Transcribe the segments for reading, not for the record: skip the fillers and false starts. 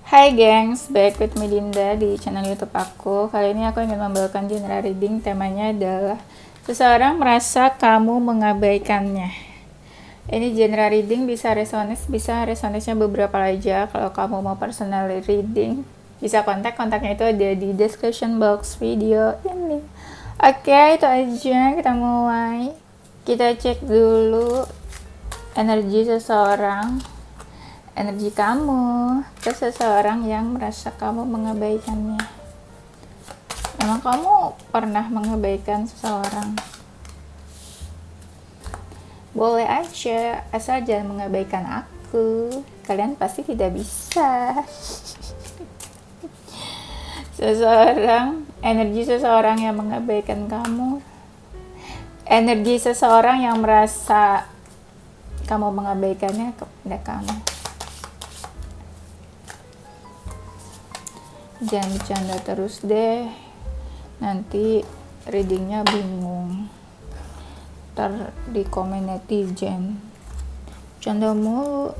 Hai gengs, back with Melinda di channel YouTube aku. Kali ini aku ingin membawakan genre reading. Temanya adalah seseorang merasa kamu mengabaikannya. Ini genre reading bisa resonansnya beberapa aja. Kalau kamu mau personal reading, bisa kontaknya itu ada di description box video ini. Oke, itu aja, kita mulai. Kita cek dulu energi seseorang, energi kamu ke seseorang yang merasa kamu mengabaikannya. Emang kamu pernah mengabaikan seseorang? Boleh aja, asal jangan mengabaikan aku. Kalian pasti tidak bisa. Energi seseorang yang mengabaikan kamu. Energi seseorang yang merasa kamu mengabaikannya kepada kamu. Jangan bercanda terus deh, nanti readingnya bingung. Ntar di komen netizen, bercanda mulu.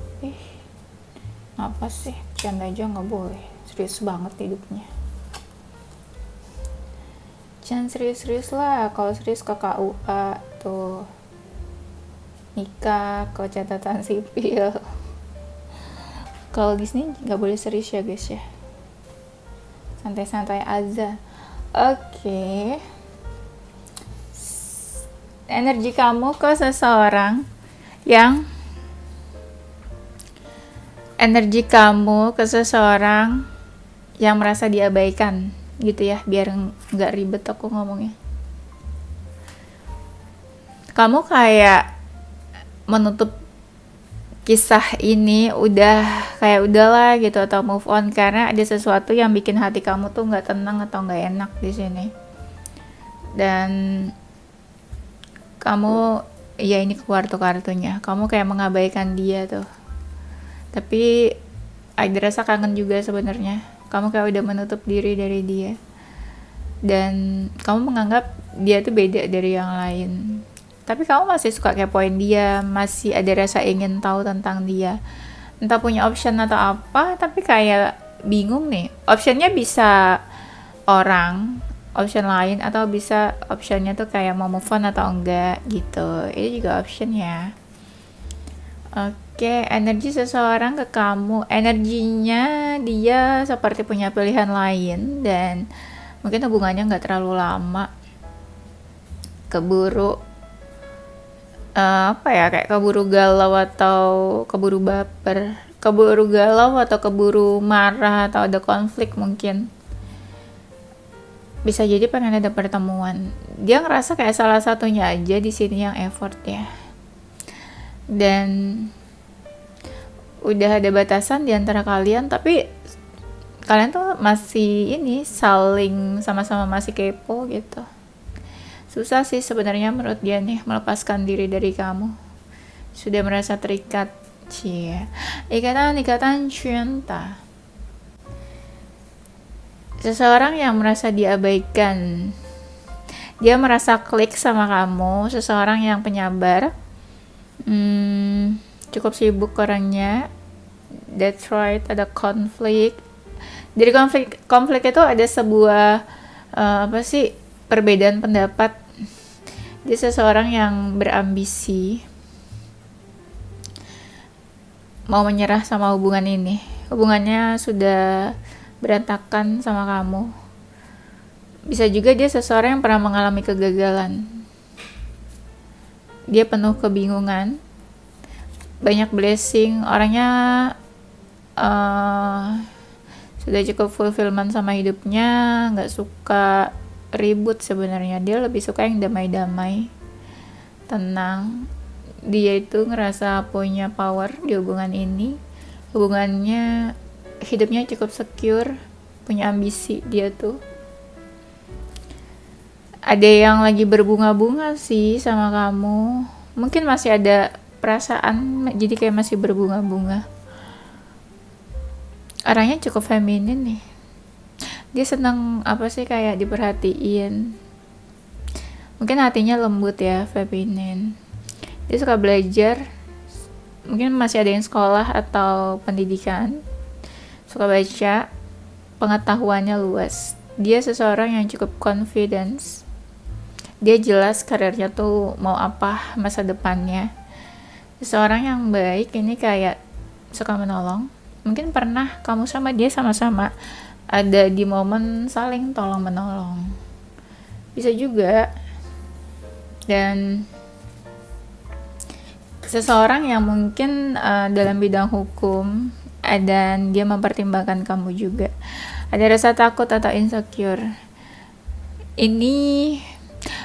Apa sih, bercanda aja nggak boleh, serius banget hidupnya. Jangan serius-serius lah, kalau serius ke KUA tuh, nikah, ke catatan sipil. Kalau di sini nggak boleh serius ya guys ya, santai-santai aja. Oke. Energi kamu ke seseorang yang merasa diabaikan gitu ya, biar nggak ribet aku ngomongnya. Kamu kayak menutup kisah ini udahlah gitu, atau move on karena ada sesuatu yang bikin hati kamu tuh nggak tenang atau nggak enak di sini. Dan kamu, ya ini kartunya, kamu kayak mengabaikan dia tuh. Tapi ada rasa kangen juga sebenarnya. Kamu kayak udah menutup diri dari dia. Dan kamu menganggap dia tuh beda dari yang lain. Tapi kamu masih suka kepoin dia, masih ada rasa ingin tahu tentang dia. Entah punya option atau apa, tapi kayak bingung nih. Optionnya bisa orang, option lain, atau bisa optionnya tuh kayak mau move on atau enggak gitu. Ini juga option ya. Oke, energi seseorang ke kamu. Energinya dia seperti punya pilihan lain dan mungkin hubungannya nggak terlalu lama. Kayak keburu galau atau keburu baper, keburu galau atau keburu marah atau ada konflik mungkin. Bisa jadi pengen ada pertemuan. Dia ngerasa kayak salah satunya aja di sini yang effort ya. Dan udah ada batasan di antara kalian, tapi kalian tuh masih saling sama-sama masih kepo gitu. Susah sih sebenarnya menurut dia nih melepaskan diri dari kamu. Sudah merasa terikat, ikatan cinta. Seseorang yang merasa diabaikan, dia merasa klik sama kamu. Seseorang yang penyabar, cukup sibuk orangnya. That's right, ada konflik. Dari konflik itu ada sebuah perbedaan pendapat. Dia seseorang yang berambisi, mau menyerah sama hubungan ini. Hubungannya sudah berantakan sama kamu. Bisa juga dia seseorang yang pernah mengalami kegagalan. Dia penuh kebingungan, banyak blessing. Orangnya sudah cukup fulfillment sama hidupnya, nggak suka ribut sebenarnya. Dia lebih suka yang damai-damai, tenang. Dia itu ngerasa punya power di hubungan ini. Hubungannya, hidupnya cukup secure, punya ambisi dia tuh. Ada yang lagi berbunga-bunga sih sama kamu. Mungkin masih ada perasaan, jadi kayak masih berbunga-bunga. Orangnya cukup feminin nih. Dia senang kayak diperhatiin. Mungkin hatinya lembut ya, feminin. Dia suka belajar. Mungkin masih ada yang sekolah atau pendidikan. suka baca, pengetahuannya luas. Dia seseorang yang cukup confidence. Dia jelas karirnya tuh mau apa masa depannya. Seseorang yang baik ini kayak suka menolong. Mungkin pernah kamu sama dia sama-sama ada di momen saling tolong menolong. Bisa juga. Dan seseorang yang mungkin dalam bidang hukum dan dia mempertimbangkan kamu juga. Ada rasa takut atau insecure. Ini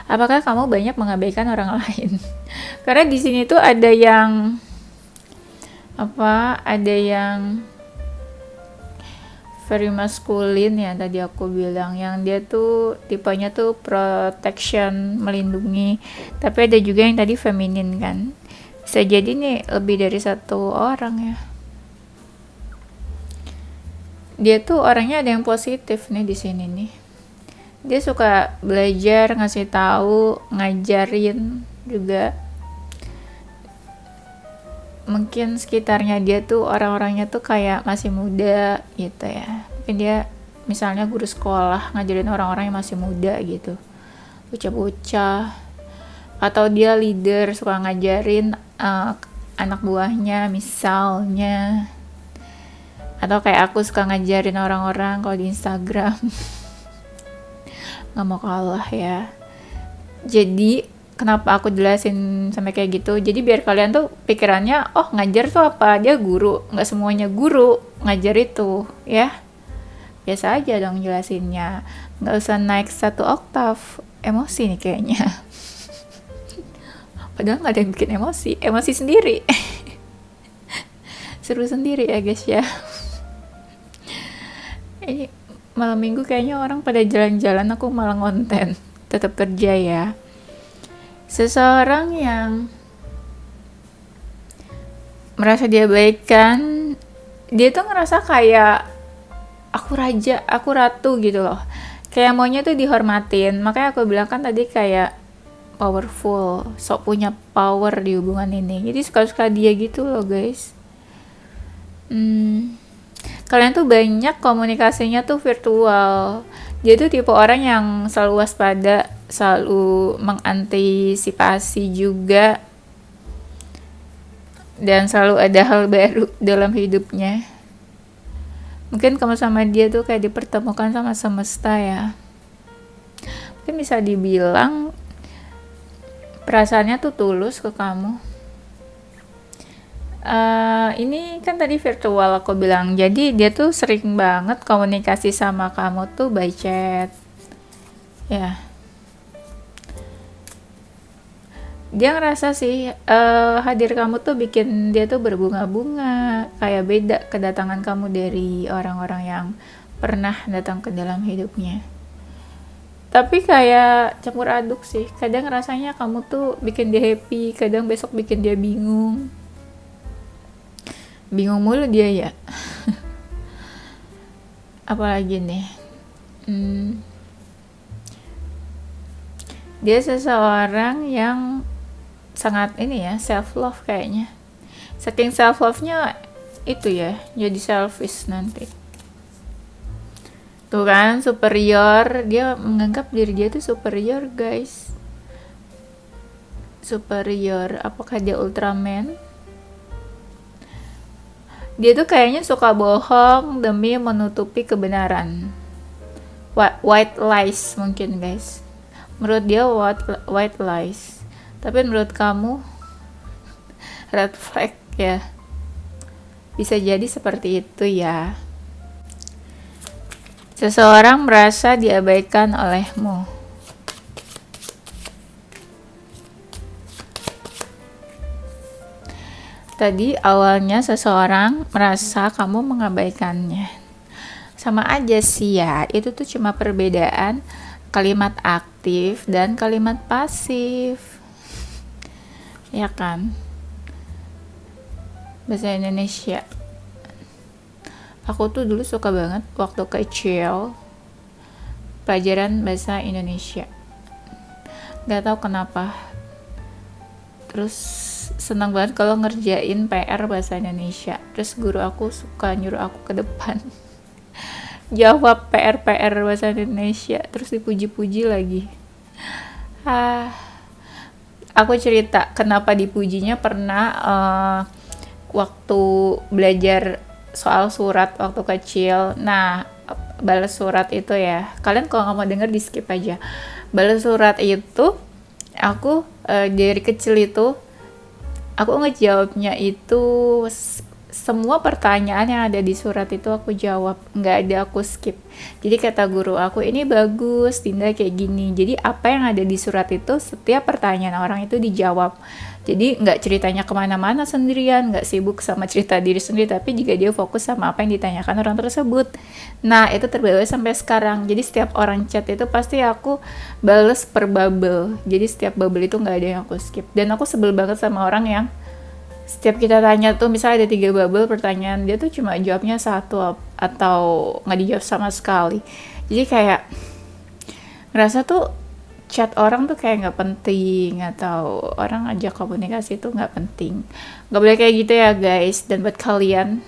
apakah kamu banyak mengabaikan orang lain? Karena di sini tuh ada yang very masculine ya, tadi aku bilang, yang dia tuh tipenya tuh protection, melindungi. Tapi ada juga yang tadi feminin kan. Bisa jadi nih lebih dari satu orang ya. Dia tuh orangnya ada yang positif nih di sini nih. Dia suka belajar, ngasih tahu, ngajarin juga. Mungkin sekitarnya dia tuh orang-orangnya tuh kayak masih muda gitu ya. Mungkin dia misalnya guru sekolah ngajarin orang-orang yang masih muda gitu, bocah-bocah. Atau dia leader, suka ngajarin anak buahnya misalnya. Atau kayak aku suka ngajarin orang-orang kalau di Instagram. Nggak mau kalah ya. Jadi kenapa aku jelasin sampai kayak gitu, jadi biar kalian tuh pikirannya, oh ngajar tuh apa, dia guru. Nggak semuanya guru ngajar itu ya. Biasa aja dong jelasinnya, nggak usah naik 1 oktav. Emosi nih kayaknya. Padahal nggak ada yang bikin emosi sendiri. Seru sendiri ya guys ya. Ini malam minggu kayaknya orang pada jalan-jalan, aku malah ngonten. Tetap kerja ya. Seseorang yang merasa diabaikan, dia tuh ngerasa kayak aku raja, aku ratu gitu loh. Kayak maunya tuh dihormatin. Makanya aku bilang kan tadi kayak powerful, sok punya power di hubungan ini. Jadi suka-suka dia gitu loh guys. Kalian tuh banyak komunikasinya tuh virtual. Dia tuh tipe orang yang selalu waspada, selalu mengantisipasi juga, dan selalu ada hal baru dalam hidupnya. Mungkin kamu sama dia tuh kayak dipertemukan sama semesta ya. Mungkin bisa dibilang perasaannya tuh tulus ke kamu. Ini kan tadi virtual aku bilang, jadi dia tuh sering banget komunikasi sama kamu tuh by chat ya. Dia ngerasa sih hadir kamu tuh bikin dia tuh berbunga-bunga, kayak beda kedatangan kamu dari orang-orang yang pernah datang ke dalam hidupnya. Tapi kayak campur aduk sih, kadang rasanya kamu tuh bikin dia happy, kadang besok bikin dia bingung mulu dia ya. Apalagi nih, dia seseorang yang sangat ini ya, self love kayaknya. Saking self love nya itu ya, jadi selfish nanti. Tuh kan, superior, dia menganggap diri dia tuh superior guys. Superior, apakah dia Ultraman? Dia tuh kayaknya suka bohong demi menutupi kebenaran. White lies mungkin guys. Menurut dia white lies. Tapi menurut kamu red flag ya. Bisa jadi seperti itu ya. Seseorang merasa diabaikan olehmu. Tadi awalnya seseorang merasa kamu mengabaikannya. Sama aja sih ya, itu tuh cuma perbedaan kalimat aktif dan kalimat pasif. Ya kan? Bahasa Indonesia. Aku tuh dulu suka banget waktu kecil pelajaran bahasa Indonesia. Gak tahu kenapa. Terus senang banget kalau ngerjain PR bahasa Indonesia. Terus guru aku suka nyuruh aku ke depan jawab PR bahasa Indonesia, terus dipuji-puji lagi. Aku cerita kenapa dipujinya pernah waktu belajar soal surat waktu kecil. Nah, balas surat itu ya, kalian kalau nggak mau denger di skip aja. Balas surat itu aku dari kecil itu aku ngejawabnya itu semua pertanyaan yang ada di surat itu aku jawab, nggak ada aku skip. Jadi kata guru aku, ini bagus Dinda kayak gini. Jadi apa yang ada di surat itu setiap pertanyaan orang itu dijawab. Jadi nggak ceritanya kemana-mana sendirian, nggak sibuk sama cerita diri sendiri, tapi juga dia fokus sama apa yang ditanyakan orang tersebut. Nah itu terbawa sampai sekarang. Jadi setiap orang chat itu pasti aku bales per bubble. Jadi setiap bubble itu nggak ada yang aku skip. Dan aku sebel banget sama orang yang setiap kita tanya tuh misalnya ada 3 bubble pertanyaan, dia tuh cuma jawabnya 1 atau nggak dijawab sama sekali. Jadi kayak ngerasa tuh chat orang tuh kayak nggak penting, atau orang ajak komunikasi tuh nggak penting. Nggak boleh kayak gitu ya guys. Dan buat kalian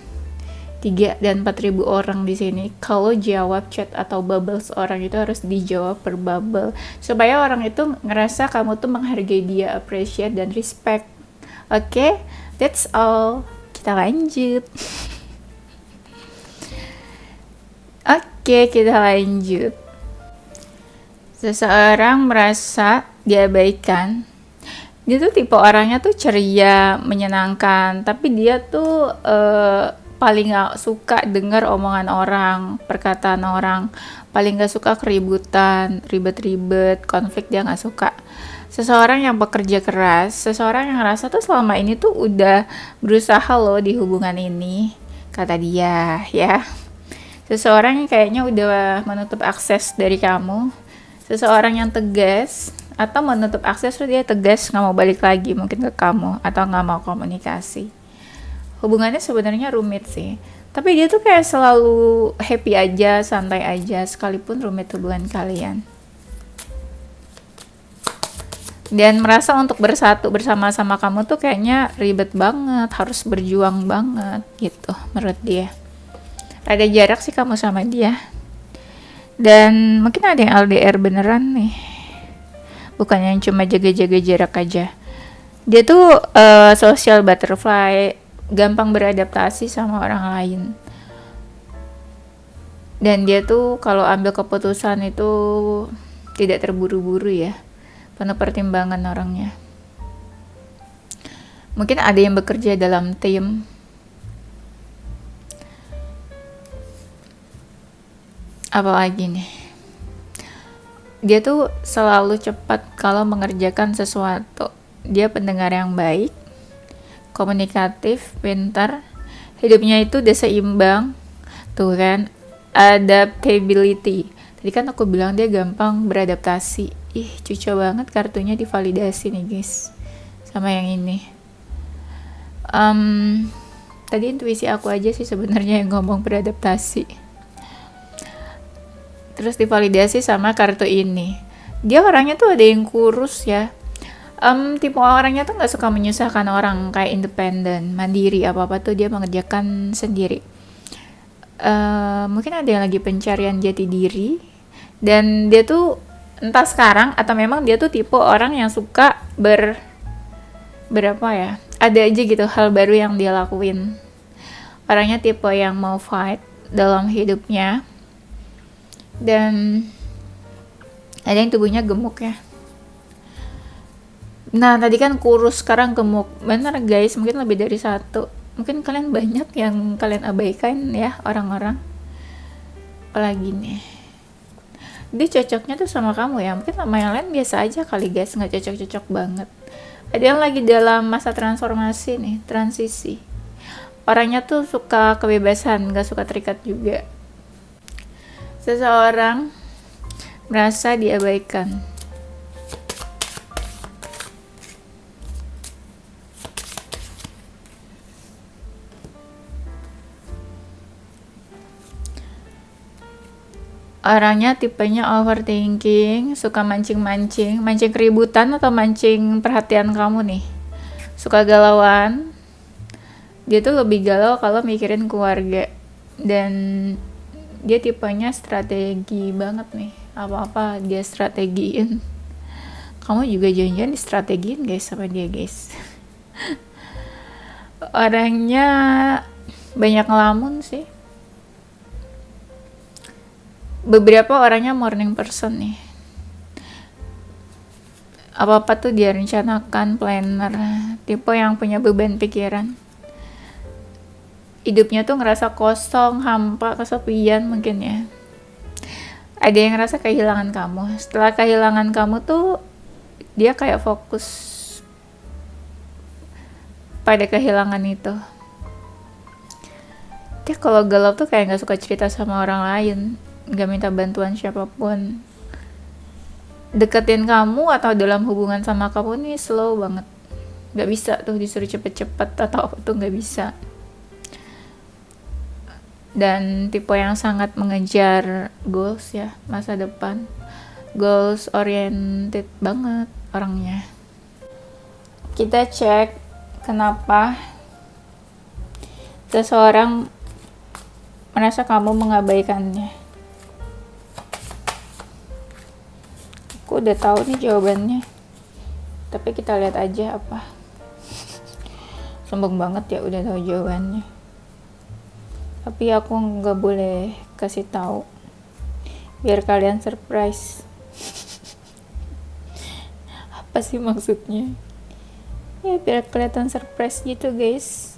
3 dan 4.000 orang di sini, kalau jawab chat atau bubbles orang itu harus dijawab per bubble supaya orang itu ngerasa kamu tuh menghargai dia, appreciate dan respect. Oke, that's all. Kita lanjut. Oke, kita lanjut. Seseorang merasa diabaikan. Dia tuh tipe orangnya tuh ceria, menyenangkan, tapi dia tuh paling gak suka dengar omongan orang, perkataan orang. Paling gak suka keributan, ribet-ribet, konflik dia gak suka. Seseorang yang bekerja keras, seseorang yang ngerasa tuh selama ini tuh udah berusaha loh di hubungan ini, kata dia ya. Seseorang yang kayaknya udah menutup akses dari kamu, seseorang yang tegas atau menutup akses tuh dia tegas nggak mau balik lagi mungkin ke kamu atau nggak mau komunikasi. Hubungannya sebenarnya rumit sih, tapi dia tuh kayak selalu happy aja, santai aja sekalipun rumit hubungan kalian. Dan merasa untuk bersatu bersama-sama kamu tuh kayaknya ribet banget, harus berjuang banget gitu menurut dia. Ada jarak sih kamu sama dia. Dan mungkin ada yang LDR beneran nih, bukan yang cuma jaga-jaga jarak aja. Dia tuh social butterfly, gampang beradaptasi sama orang lain. Dan dia tuh kalau ambil keputusan itu tidak terburu-buru ya, penuh pertimbangan orangnya. Mungkin ada yang bekerja dalam tim. Apalagi nih, dia tuh selalu cepat kalau mengerjakan sesuatu. Dia pendengar yang baik, komunikatif, pintar, hidupnya itu udah seimbang. Tuh kan, adaptability. Tadi kan aku bilang dia gampang beradaptasi. Ih, cucu banget kartunya divalidasi nih guys sama yang ini. Tadi intuisi aku aja sih sebenarnya yang ngomong beradaptasi. Terus divalidasi sama kartu ini. Dia orangnya tuh ada yang kurus ya. Tipe orangnya tuh nggak suka menyusahkan orang, kayak independen, mandiri, apa-apa tuh dia mengerjakan sendiri. Mungkin ada yang lagi pencarian jati diri, dan dia tuh entah sekarang atau memang dia tuh tipe orang yang suka berapa ya, ada aja gitu hal baru yang dia lakuin. Orangnya tipe yang mau fight dalam hidupnya, dan ada yang tubuhnya gemuk ya. Nah tadi kan kurus, sekarang gemuk. Bener guys, mungkin lebih dari 1. Mungkin kalian banyak yang kalian abaikan ya orang-orang. Apalagi nih, dia cocoknya tuh sama kamu ya. Mungkin sama yang lain biasa aja kali guys, gak cocok-cocok banget. Ada yang lagi dalam masa transformasi nih, transisi. Orangnya tuh suka kebebasan, gak suka terikat juga. Seseorang merasa diabaikan. Orangnya tipenya overthinking, suka mancing keributan atau mancing perhatian kamu nih. suka galauan. Dia tuh lebih galau kalau mikirin keluarga, dan dia tipenya strategi banget nih, apa-apa dia strategiin. Kamu juga jangan-jangan distrategiin guys sama dia guys. Orangnya banyak ngelamun sih. Beberapa orangnya morning person nih, apa-apa tuh dia rencanakan, planner, tipe yang punya beban pikiran. Hidupnya tuh ngerasa kosong, hampa, kesepian mungkin ya. Ada yang ngerasa kehilangan kamu. Setelah kehilangan kamu tuh dia kayak fokus pada kehilangan itu. Dia kalau galau tuh kayak gak suka cerita sama orang lain, gak minta bantuan siapapun. Deketin kamu atau dalam hubungan sama kamu nih slow banget. Gak bisa tuh disuruh cepet-cepet atau apa tuh gak bisa. Dan tipe yang sangat mengejar goals ya, masa depan. Goals oriented banget orangnya. Kita cek kenapa seseorang merasa kamu mengabaikannya. Aku udah tahu nih jawabannya, tapi kita lihat aja apa. Sombong banget ya udah tahu jawabannya, tapi aku nggak boleh kasih tahu biar kalian surprise. Apa sih maksudnya? Ya biar kelihatan surprise gitu guys.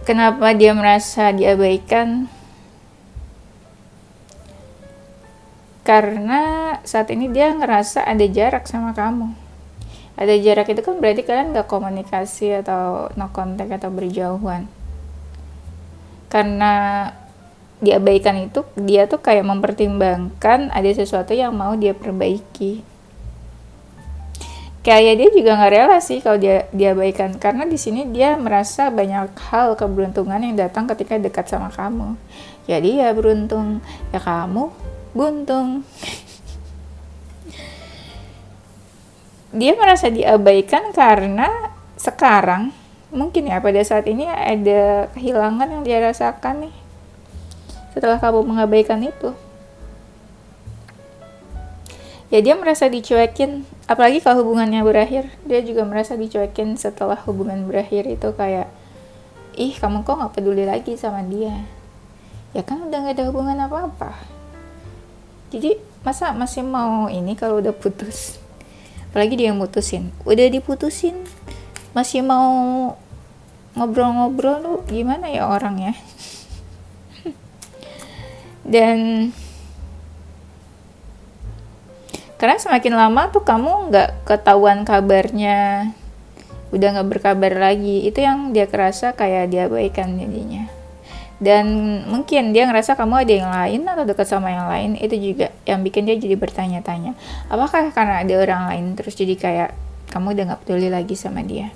Kenapa dia merasa diabaikan? Karena saat ini dia ngerasa ada jarak sama kamu. Ada jarak itu kan berarti kalian gak komunikasi atau no contact atau berjauhan. Karena diabaikan itu, dia tuh kayak mempertimbangkan ada sesuatu yang mau dia perbaiki. Kayak dia juga nggak rela sih kalau dia diabaikan, karena di sini dia merasa banyak hal keberuntungan yang datang ketika dekat sama kamu. Jadi ya beruntung, ya kamu buntung. Dia merasa diabaikan karena sekarang mungkin ya pada saat ini ada kehilangan yang dia rasakan nih setelah kamu mengabaikan itu. Ya dia merasa dicuekin, apalagi kalau hubungannya berakhir. Dia juga merasa dicuekin setelah hubungan berakhir itu, kayak ih kamu kok gak peduli lagi sama dia. Ya kan udah gak ada hubungan apa-apa, jadi masa masih mau ini kalau udah putus. Apalagi dia yang mutusin, udah diputusin masih mau ngobrol-ngobrol lu, gimana ya orangnya. Dan karena semakin lama tuh kamu nggak ketahuan kabarnya, udah nggak berkabar lagi, itu yang dia kerasa kayak diabaikan jadinya. Dan mungkin dia ngerasa kamu ada yang lain atau dekat sama yang lain, itu juga yang bikin dia jadi bertanya-tanya, apakah karena ada orang lain terus jadi kayak kamu udah nggak peduli lagi sama dia.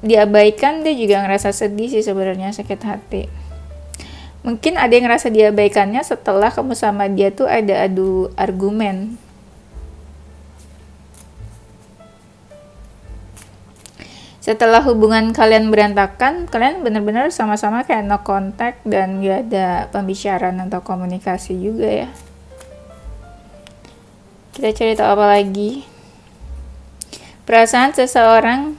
Diabaikan, dia juga ngerasa sedih sih sebenarnya, sakit hati. Mungkin ada yang ngerasa diabaikannya setelah kamu sama dia tuh ada adu argumen. Setelah hubungan kalian berantakan, kalian benar-benar sama-sama kayak no contact dan gak ada pembicaraan atau komunikasi juga ya. Kita cari tahu apa lagi. Perasaan seseorang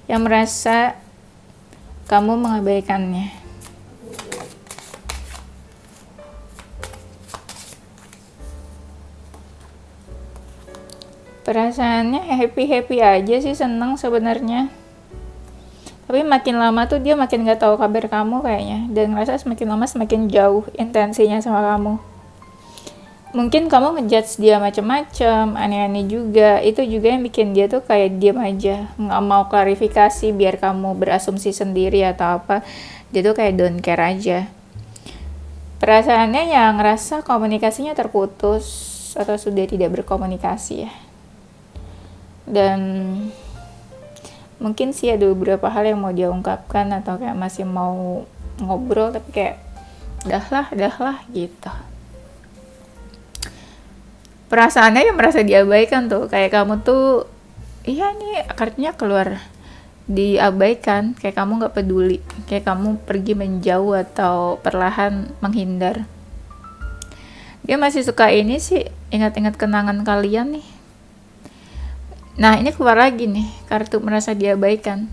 yang merasa kamu mengabaikannya. Perasaannya happy-happy aja sih, seneng sebenarnya. Tapi makin lama tuh dia makin gak tahu kabar kamu kayaknya, dan ngerasa semakin lama semakin jauh intensinya sama kamu. Mungkin kamu ngejudge dia macem-macem, aneh-aneh juga. Itu juga yang bikin dia tuh kayak diam aja, nggak mau klarifikasi biar kamu berasumsi sendiri atau apa. Dia tuh kayak don't care aja. Perasaannya yang ngerasa komunikasinya terputus atau sudah tidak berkomunikasi ya. Dan mungkin sih ada beberapa hal yang mau dia ungkapkan atau kayak masih mau ngobrol, tapi kayak dah lah gitu. Perasaannya yang merasa diabaikan tuh, kayak kamu tuh iya nih kartunya keluar diabaikan, kayak kamu nggak peduli, kayak kamu pergi menjauh atau perlahan menghindar. Dia masih suka ini sih, ingat-ingat kenangan kalian nih. Nah ini keluar lagi nih kartu merasa diabaikan,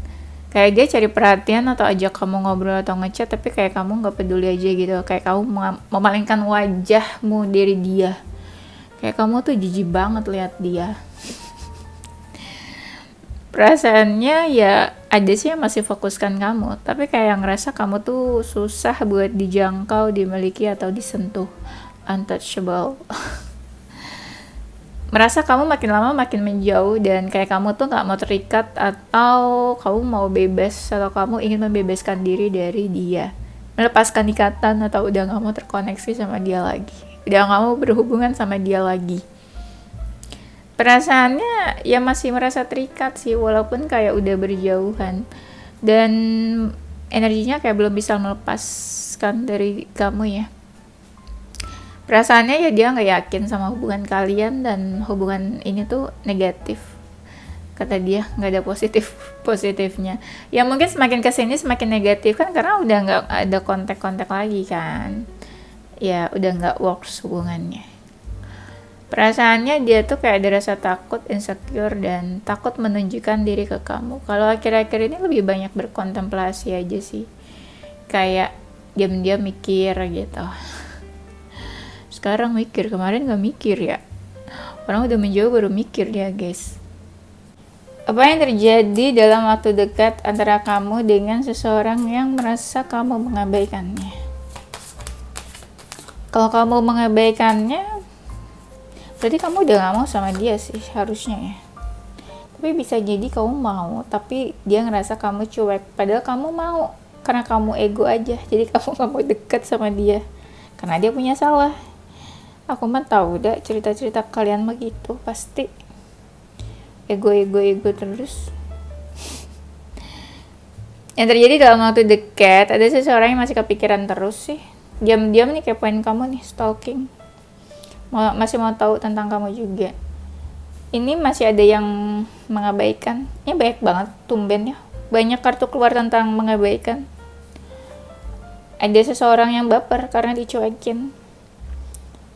kayak dia cari perhatian atau ajak kamu ngobrol atau ngechat, tapi kayak kamu nggak peduli aja gitu, kayak kamu memalingkan wajahmu dari dia, kayak kamu tuh jijik banget lihat dia. Perasaannya ya ada sih yang masih fokuskan kamu, tapi kayak ngerasa kamu tuh susah buat dijangkau, dimiliki atau disentuh, untouchable. Merasa kamu makin lama makin menjauh dan kayak kamu tuh nggak mau terikat atau kamu mau bebas atau kamu ingin membebaskan diri dari dia, melepaskan ikatan atau udah nggak mau terkoneksi sama dia lagi, udah nggak mau berhubungan sama dia lagi. Perasaannya ya masih merasa terikat sih walaupun kayak udah berjauhan, dan energinya kayak belum bisa melepaskan dari kamu ya. Perasaannya ya dia nggak yakin sama hubungan kalian dan hubungan ini tuh negatif, kata dia nggak ada positifnya. Ya mungkin semakin kesini semakin negatif kan, karena udah nggak ada kontak lagi kan, ya udah nggak works hubungannya. Perasaannya dia tuh kayak ada rasa takut, insecure, dan takut menunjukkan diri ke kamu. Kalau akhir-akhir ini lebih banyak berkontemplasi aja sih, kayak diam-diam mikir gitu. Sekarang mikir, kemarin gak mikir ya. Orang udah menjauh baru mikir dia guys. Apa yang terjadi dalam waktu dekat antara kamu dengan seseorang yang merasa kamu mengabaikannya? Kalau kamu mengabaikannya, berarti kamu udah gak mau sama dia sih harusnya ya. Tapi bisa jadi kamu mau, tapi dia ngerasa kamu cuek, padahal kamu mau. Karena kamu ego aja, jadi kamu gak mau deket sama dia, karena dia punya salah. Aku mah tahu dah cerita-cerita kalian begitu, pasti ego terus. Yang terjadi dalam waktu dekat, ada seseorang yang masih kepikiran terus sih, diam-diam nih kepoin kamu nih, stalking, masih mau tahu tentang kamu juga. Ini masih ada yang mengabaikan. Ini banyak banget tumben ya, banyak kartu keluar tentang mengabaikan. Ada seseorang yang baper karena dicuekin,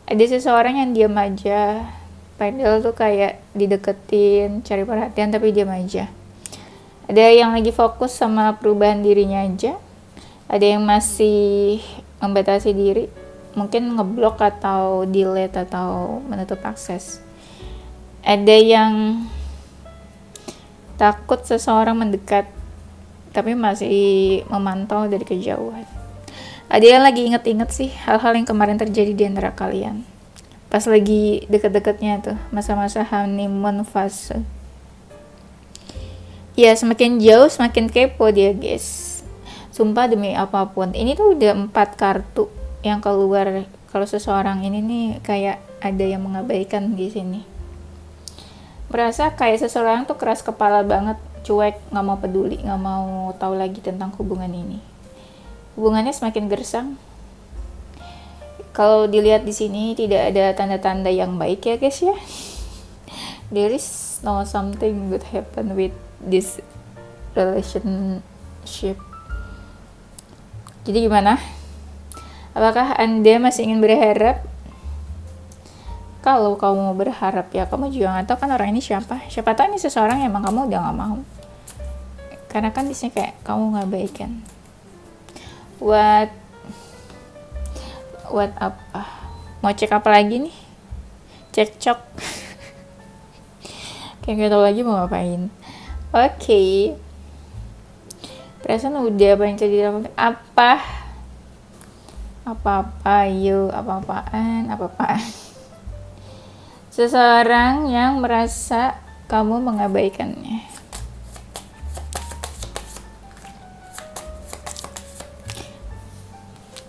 ada seseorang yang diam aja padahal tuh kayak dideketin, cari perhatian tapi diam aja. Ada yang lagi fokus sama perubahan dirinya aja, ada yang masih membatasi diri, mungkin ngeblok atau delete atau menutup akses. Ada yang takut seseorang mendekat tapi masih memantau dari kejauhan. Ada yang lagi inget-inget sih hal-hal yang kemarin terjadi di antara kalian pas lagi deket-deketnya tuh, masa-masa honeymoon fase. Ya semakin jauh semakin kepo dia guys, sumpah demi apapun. Ini tuh udah 4 kartu yang keluar kalau seseorang ini nih kayak ada yang mengabaikan di sini. Merasa kayak seseorang tuh keras kepala banget, cuek, nggak mau peduli, nggak mau tahu lagi tentang hubungan ini. Hubungannya semakin gersang. Kalau dilihat di sini tidak ada tanda-tanda yang baik ya guys ya. There is no something good happen with this relationship. Jadi gimana? Apakah Anda masih ingin berharap? Kalau kamu mau berharap ya kamu juga nggak tahu kan orang ini siapa. Siapa tahu ini seseorang yang emang kamu udah nggak mau. Karena kan di sini kayak kamu ngabaikan. What apa? Mau cek apa lagi nih? Cekcok. Kayak gak tau lagi mau ngapain. Oke. Perasaan udah apa yang jadi apa-apa yuk, apa-apaan. Seseorang yang merasa kamu mengabaikannya.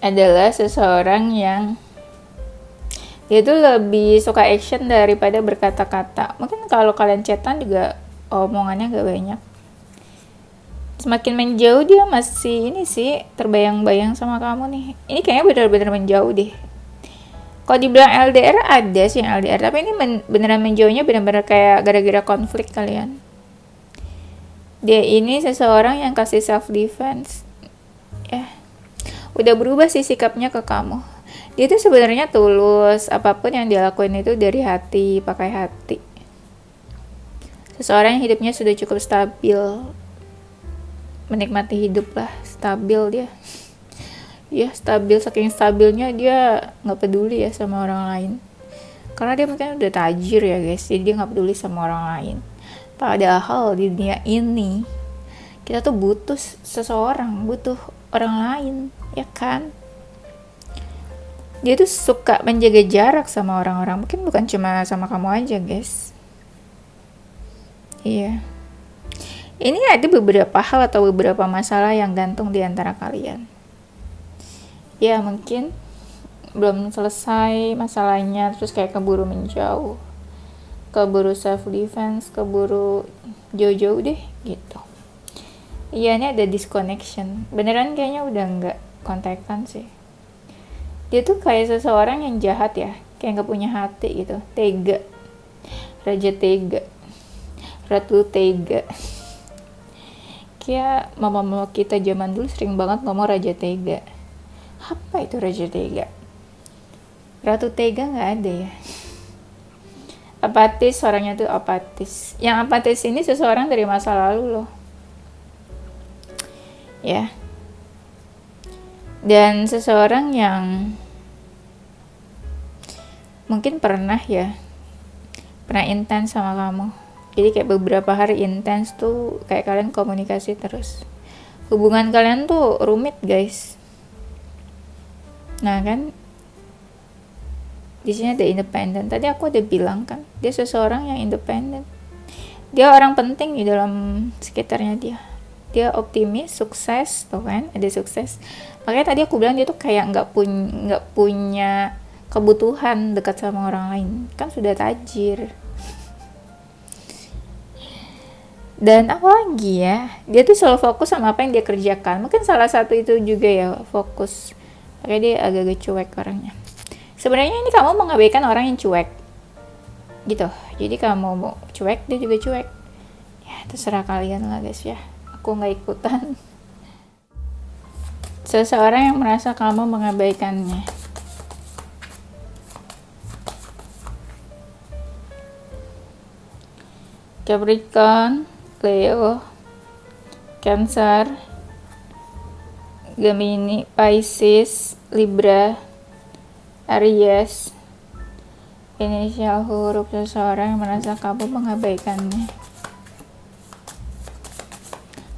Adalah seseorang yang dia tuh lebih suka action daripada berkata-kata. Mungkin kalau kalian chatan juga omongannya gak banyak. Semakin menjauh dia masih ini sih terbayang-bayang sama kamu nih. Ini kayaknya benar-benar menjauh deh. Kalau dibilang LDR ada sih yang LDR, tapi ini beneran menjauhnya bener-bener kayak gara-gara konflik kalian. Dia ini seseorang yang kasih self defense. Ya, udah berubah sih sikapnya ke kamu. Dia tuh sebenarnya tulus, apapun yang dia lakuin itu dari hati, pakai hati. Seseorang yang hidupnya sudah cukup stabil, menikmati hidup lah, stabil dia. Ya stabil, saking stabilnya dia nggak peduli ya sama orang lain, karena dia mungkin udah tajir ya guys, jadi dia nggak peduli sama orang lain. Padahal di dunia ini kita tuh butuh seseorang, butuh orang lain, ya kan? Dia tuh suka menjaga jarak sama orang-orang, mungkin bukan cuma sama kamu aja guys. Iya, ini ada beberapa hal atau beberapa masalah yang gantung di antara kalian. Ya mungkin belum selesai masalahnya, terus kayak keburu menjauh, keburu self defense, keburu jauh-jauh deh gitu. Iya, ini ada disconnection, beneran kayaknya udah nggak kontekan sih. Dia tuh kayak seseorang yang jahat ya, kayak nggak punya hati gitu, tega, raja tega, ratu tega. Kayak mama-mama kita zaman dulu sering banget ngomong raja tega. Apa itu raja tega? Ratu tega nggak ada ya. Apatis, orangnya tuh apatis. Yang apatis ini seseorang dari masa lalu loh. Ya. Dan seseorang yang mungkin pernah intens sama kamu. Jadi kayak beberapa hari intens tuh kayak kalian komunikasi terus. Hubungan kalian tuh rumit guys. Nah kan, di sini ada independen. Tadi aku udah bilang kan, dia seseorang yang independen. Dia orang penting di dalam sekitarnya dia. Dia optimis, sukses, tuh kan, ada sukses. Makanya tadi aku bilang dia tuh kayak nggak punya kebutuhan dekat sama orang lain. Kan sudah tajir. Dan apa lagi ya? Dia tuh selalu fokus sama apa yang dia kerjakan. Mungkin salah satu itu juga ya, fokus. Makanya dia agak-agak cuek orangnya. Sebenarnya ini kamu mengabaikan orang yang cuek gitu, jadi kamu mau cuek, dia juga cuek. Ya terserah kalian lah guys ya, aku nggak ikutan. Seseorang yang merasa kamu mengabaikannya. Capricorn, Leo, Cancer, Gemini, Pisces, Libra, Aries. Inisial huruf seseorang yang merasa kamu mengabaikannya.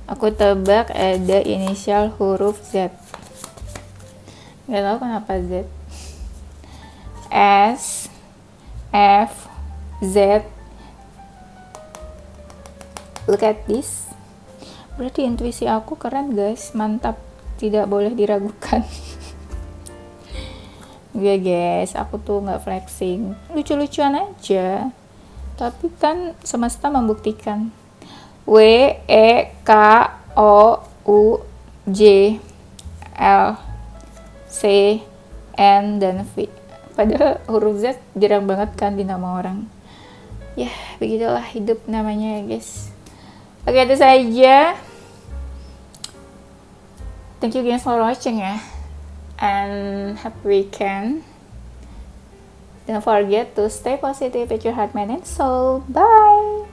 Aku tebak ada inisial huruf Z. Gak tahu kenapa Z. S, F, Z. Look at this. Berarti intuisi aku keren guys, mantap, tidak boleh diragukan. Ya guys, aku tuh nggak flexing, lucu-lucuan aja. Tapi kan semesta membuktikan. W, E, K, O, U, J, L, C, N, dan V. Padahal huruf Z jarang banget kan di nama orang. Ya, begitulah hidup namanya ya guys. Oke, itu saja. Thank you guys for watching ya. And happy weekend. Don't forget to stay positive with your heart, mind, and soul. Bye.